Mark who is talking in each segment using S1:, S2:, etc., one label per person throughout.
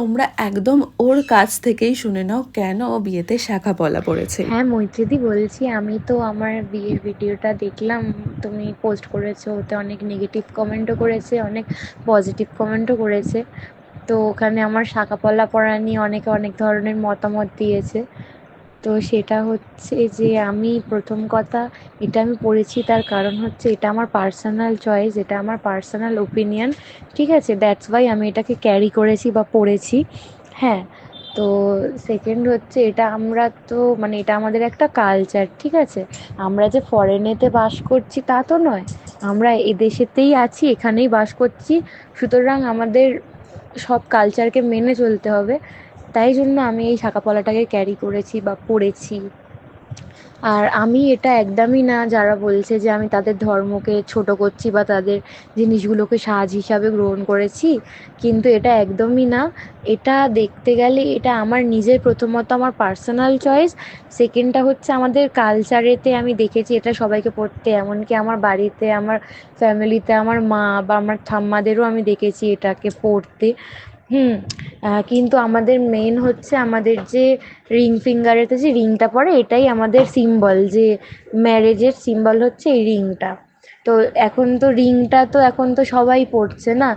S1: তোমরা একদম ওর কাছ থেকেই শুনে নাও কেন ও বিয়েতে শাখা পলা পড়েছে।
S2: হ্যাঁ মৈত্রীদি বলছি, আমি তো আমার বিয়ের ভিডিওটা দেখলাম, তুমি পোস্ট করেছো, ওতে অনেক নেগেটিভ কমেন্টও করেছে, অনেক পজিটিভ কমেন্টও করেছে। তো ওখানে আমার শাখা পলা পরা নিয়ে অনেকে অনেক ধরনের মতামত দিয়েছে। তো সেটা হচ্ছে যে আমি প্রথম কথা, এটা আমি পড়েছি তার কারণ হচ্ছে এটা আমার পার্সোনাল চয়েস, এটা আমার পার্সোনাল ওপিনিয়ন, ঠিক আছে? দ্যাটস ওয়াই আমি এটাকে ক্যারি করেছি বা পড়েছি। হ্যাঁ, তো সেকেন্ড হচ্ছে এটা আমরা তো মানে এটা আমাদের একটা কালচার, ঠিক আছে? আমরা যে ফরেনেতে বাস করছি তা তো নয়, আমরা এদেশেতেই আছি, এখানেই বাস করছি, সুতরাং আমাদের সব কালচারকে মেনে চলতে হবে। তাই জন্য আমি এই শাঁখা পলাটাকে ক্যারি করেছি বা পরেছি। আর আমি এটা একদমই না যারা বলছে যে আমি তাদের ধর্মকে ছোট করছি বা তাদের জিনিসগুলোকে সাজ হিসাবে গ্রহণ করেছি, কিন্তু এটা একদমই না। এটা দেখতে গেলে এটা আমার নিজের, প্রথমত আমার পার্সোনাল চয়েস, সেকেন্ডটা হচ্ছে আমাদের কালচারেতে আমি দেখেছি এটা সবাইকে পড়তে, এমনকি আমার বাড়িতে, আমার ফ্যামিলিতে আমার মা বা আমার ঠাম্মাদেরও আমি দেখেছি এটাকে পড়তে। হুম। কিন্তু আমাদের মেন হচ্ছে আমাদের যে রিং ফিঙ্গারেতে যে রিংটা পড়ে এটাই আমাদের সিম্বল, যে ম্যারেজের সিম্বল হচ্ছে এই রিংটা। তো এখন তো রিংটা তো এখন তো সবাই পড়ছে না,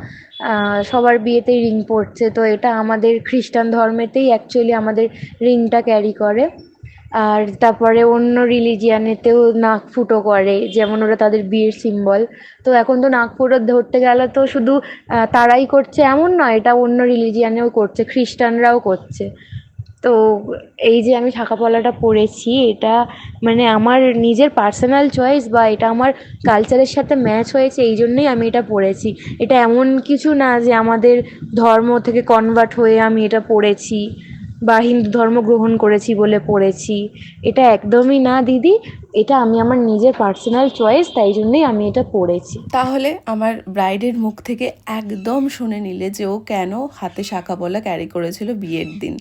S2: সবার বিয়েতেই রিং পড়ছে, তো এটা আমাদের খ্রিস্টান ধর্মেতেই অ্যাকচুয়ালি আমাদের রিংটা ক্যারি করে। আর তারপরে অন্য রিলিজিয়ানেতেও নাক ফুটো করে, যেমন ওরা তাদের বিয়ের সিম্বল। তো এখন তো নাক ফুটো ধরতে গেলে তো শুধু তারাই করছে এমন নয়, এটা অন্য রিলিজিয়ানেও করছে, খ্রিস্টানরাও করছে। তো এই যে আমি শাঁখা পলাটা পরেছি, এটা মানে আমার নিজের পার্সোনাল চয়েস বা এটা আমার কালচারের সাথে ম্যাচ হয়েছে, এই জন্যই আমি এটা পরেছি। এটা এমন কিছু না যে আমাদের ধর্ম থেকে কনভার্ট হয়ে আমি এটা পরেছি বা হিন্দু ধর্ম গ্রহণ করেছি বলে পরেছি, এটা একদমই না দিদি। এটা আমি আমার নিজের পার্সোনাল চয়েস, তাই জন্যই আমি এটা পরেছি।
S1: তাহলে আমার ব্রাইডের মুখ থেকে একদম শুনে নিলে যে ও কেন হাতে শাখা পলা ক্যারি করেছিল বিয়ের দিন।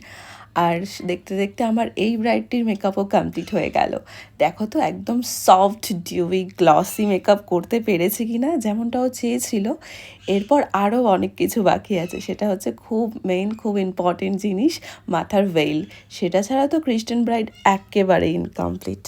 S1: আর দেখতে দেখতে আমার এই ব্রাইডটির মেকআপও কমপ্লিট হয়ে গেল। দেখো তো একদম সফট ডিউই গ্লসি মেকআপ করতে পেরেছে কি না, যেমনটা ও চেয়েছিল। এরপর আরও অনেক কিছু বাকি আছে, সেটা হচ্ছে খুব মেইন, খুব ইম্পর্টেন্ট জিনিস, মাথার ভেইল। সেটা ছাড়া তো ক্রিস্টান ব্রাইড একেবারে ইনকমপ্লিট।